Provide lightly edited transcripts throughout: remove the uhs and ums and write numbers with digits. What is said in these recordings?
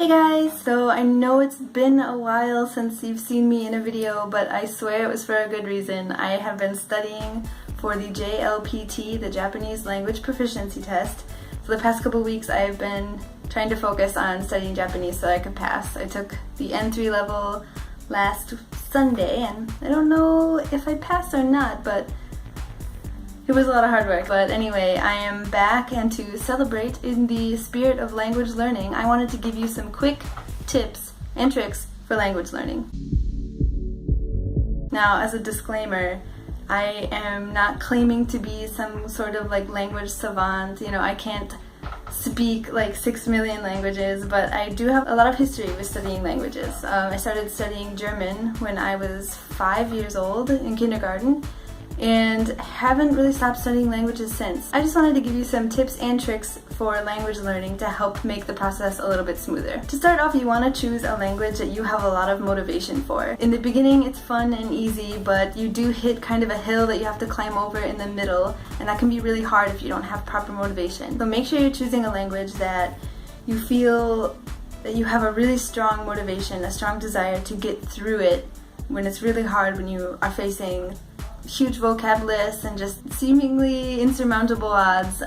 Hey guys, so I know it's been a while since you've seen me in a video, but I swear it was for a good reason. I have been studying for the JLPT, the Japanese Language Proficiency Test. For the past couple weeks I've been trying to focus on studying Japanese so I could pass. I took the N3 level last Sunday and I don't know if I passed or not, but it was a lot of hard work. But anyway, I am back, and to celebrate in the spirit of language learning, I wanted to give you some quick tips and tricks for language learning. Now, as a disclaimer, I am not claiming to be some sort of language savant. I can't speak 6 million languages, but I do have a lot of history with studying languages. I started studying German when I was 5 years old in kindergarten, and haven't really stopped studying languages since. I just wanted to give you some tips and tricks for language learning to help make the process a little bit smoother. To start off, you want to choose a language that you have a lot of motivation for. In the beginning, it's fun and easy, but you do hit kind of a hill that you have to climb over in the middle, and that can be really hard if you don't have proper motivation. So make sure you're choosing a language that you feel that you have a really strong motivation, a strong desire to get through it when it's really hard, when you are facing huge vocab lists and just seemingly insurmountable odds.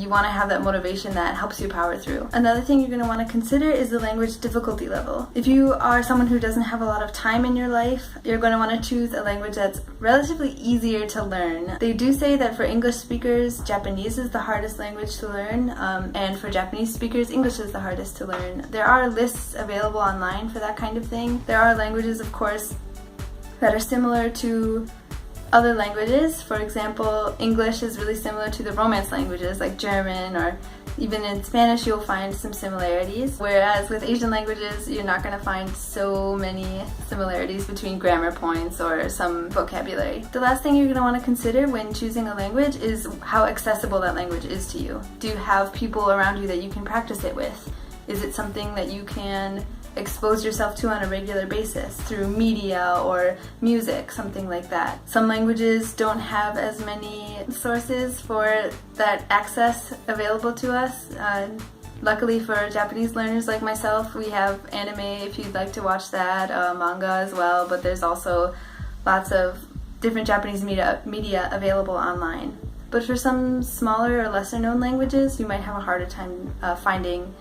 You want to have that motivation that helps you power through. Another thing you're going to want to consider is the language difficulty level. If you are someone who doesn't have a lot of time in your life, you're going to want to choose a language that's relatively easier to learn. They do say that for English speakers, Japanese is the hardest language to learn, and for Japanese speakers, English is the hardest to learn. There are lists available online for that kind of thing. There are languages, of course, that are similar to other languages. For example, English is really similar to the Romance languages like German, or even in Spanish you'll find some similarities. Whereas with Asian languages, you're not going to find so many similarities between grammar points or some vocabulary. The last thing you're going to want to consider when choosing a language is how accessible that language is to you. Do you have people around you that you can practice it with? Is it something that you can expose yourself to on a regular basis through media or music, something like that? Some languages don't have as many sources for that access available to us. Luckily for Japanese learners like myself, we have anime if you'd like to watch that, manga as well, but there's also lots of different Japanese media available online. But for some smaller or lesser known languages, you might have a harder time finding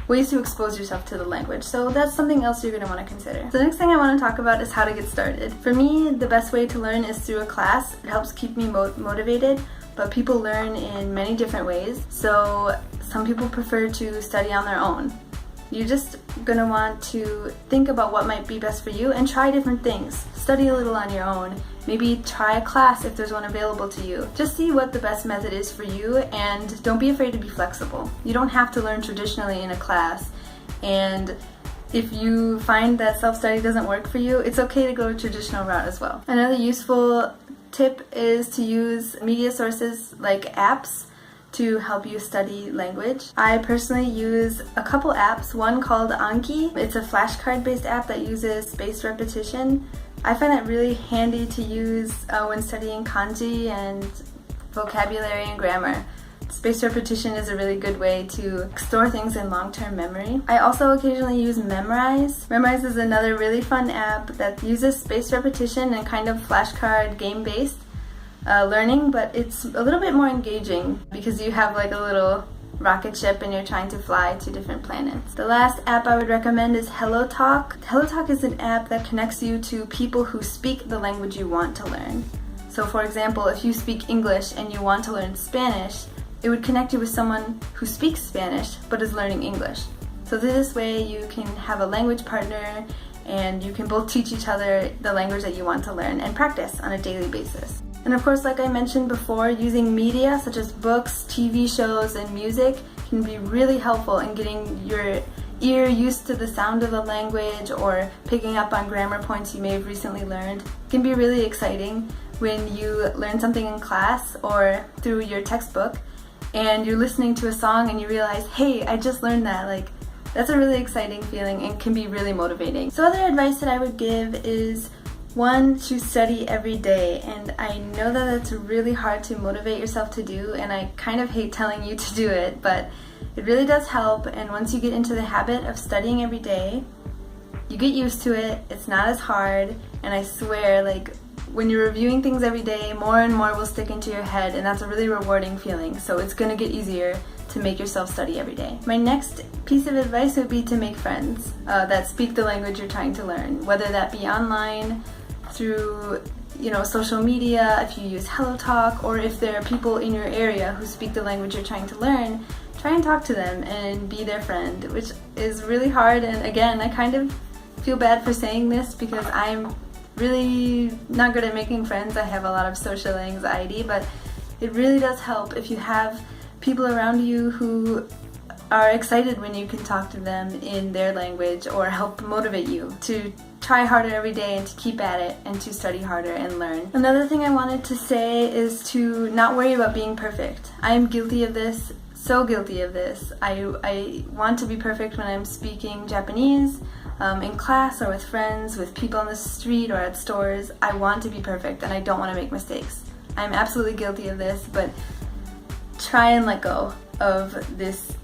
ways to expose yourself to the language. So that's something else you're going to want to consider. The next thing I want to talk about is how to get started. For me, the best way to learn is through a class. It helps keep me motivated, but people learn in many different ways. So some people prefer to study on their own. You're just going to want to think about what might be best for you and try different things. Study a little on your own. Maybe try a class if there's one available to you. Just see what the best method is for you, and don't be afraid to be flexible. You don't have to learn traditionally in a class, and if you find that self-study doesn't work for you, it's okay to go a traditional route as well. Another useful tip is to use media sources like apps to help you study language. I personally use a couple apps, one called Anki. It's a flashcard based app that uses spaced repetition. I find that really handy to use when studying kanji and vocabulary and grammar. Spaced repetition is a really good way to store things in long-term memory. I also occasionally use Memrise. Memrise is another really fun app that uses spaced repetition and kind of flashcard game-based learning, but it's a little bit more engaging because you have a little rocket ship and you're trying to fly to different planets. The last app I would recommend is HelloTalk. HelloTalk is an app that connects you to people who speak the language you want to learn. So for example, if you speak English and you want to learn Spanish, it would connect you with someone who speaks Spanish but is learning English. So this way you can have a language partner and you can both teach each other the language that you want to learn and practice on a daily basis. And of course, like I mentioned before, using media such as books, TV shows, and music can be really helpful in getting your ear used to the sound of the language or picking up on grammar points you may have recently learned. It can be really exciting when you learn something in class or through your textbook and you're listening to a song and you realize, hey, I just learned that. That's a really exciting feeling and can be really motivating. So other advice that I would give is One, to study every day, and I know that it's really hard to motivate yourself to do, and I kind of hate telling you to do it, but it really does help, and once you get into the habit of studying every day, you get used to it. It's not as hard, and I swear, like, when you're reviewing things every day, more and more will stick into your head, and that's a really rewarding feeling. So it's gonna get easier to make yourself study every day. My next piece of advice would be to make friends that speak the language you're trying to learn, whether that be online, through social media, if you use HelloTalk, or if there are people in your area who speak the language you're trying to learn, try and talk to them and be their friend, which is really hard. And again, I kind of feel bad for saying this because I'm really not good at making friends. I have a lot of social anxiety, but it really does help if you have people around you who are excited when you can talk to them in their language, or help motivate you to try harder every day and to keep at it and to study harder and learn. Another thing I wanted to say is to not worry about being perfect. I am guilty of this, so guilty of this. I want to be perfect when I'm speaking Japanese, in class or with friends, with people on the street or at stores. I want to be perfect and I don't want to make mistakes. I'm absolutely guilty of this, but try and let go of this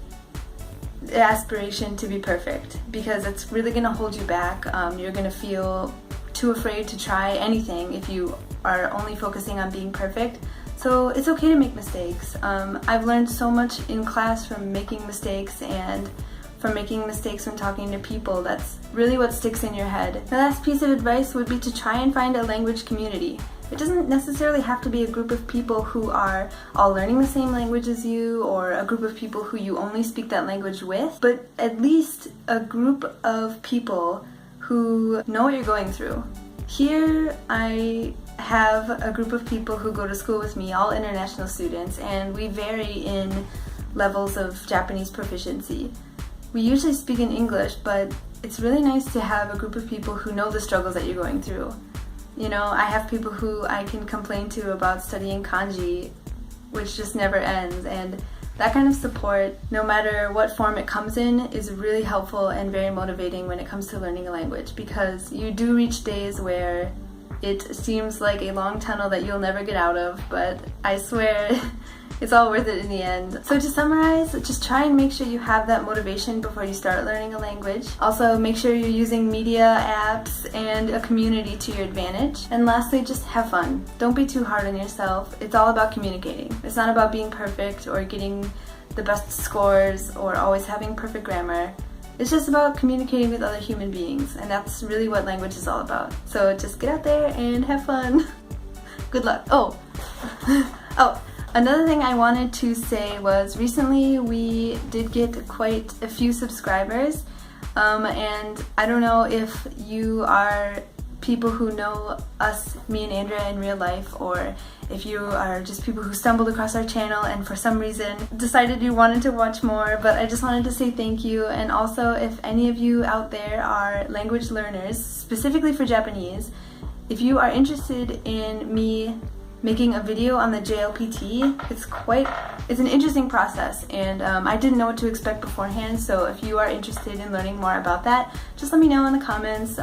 aspiration to be perfect, because it's really going to hold you back. You're going to feel too afraid to try anything if you are only focusing on being perfect. So it's okay to make mistakes. I've learned so much in class from making mistakes, and from making mistakes when talking to people. That's really what sticks in your head. My last piece of advice would be to try and find a language community. It doesn't necessarily have to be a group of people who are all learning the same language as you, or a group of people who you only speak that language with, but at least a group of people who know what you're going through. Here I have a group of people who go to school with me, all international students, and we vary in levels of Japanese proficiency. We usually speak in English, but it's really nice to have a group of people who know the struggles that you're going through. I have people who I can complain to about studying kanji, which just never ends, and that kind of support, no matter what form it comes in, is really helpful and very motivating when it comes to learning a language, because you do reach days where it seems like a long tunnel that you'll never get out of, but I swear it's all worth it in the end. So to summarize, just try and make sure you have that motivation before you start learning a language. Also, make sure you're using media, apps, and a community to your advantage. And lastly, just have fun. Don't be too hard on yourself. It's all about communicating. It's not about being perfect or getting the best scores or always having perfect grammar. It's just about communicating with other human beings, and that's really what language is all about. So just get out there and have fun. Good luck. Another thing I wanted to say was recently we did get quite a few subscribers, and I don't know if you are people who know us, me and Andrea, in real life, or if you are just people who stumbled across our channel and for some reason decided you wanted to watch more, but I just wanted to say thank you. And also, if any of you out there are language learners, specifically for Japanese, if you are interested in me making a video on the JLPT, it's an interesting process, and I didn't know what to expect beforehand, so if you are interested in learning more about that, just let me know in the comments,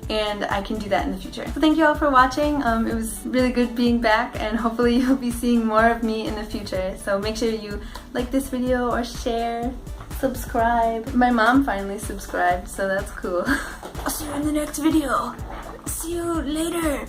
and I can do that in the future. So thank you all for watching. It was really good being back, and hopefully you'll be seeing more of me in the future. So make sure you like this video or share, subscribe. My mom finally subscribed, so that's cool. I'll see you in the next video. See you later.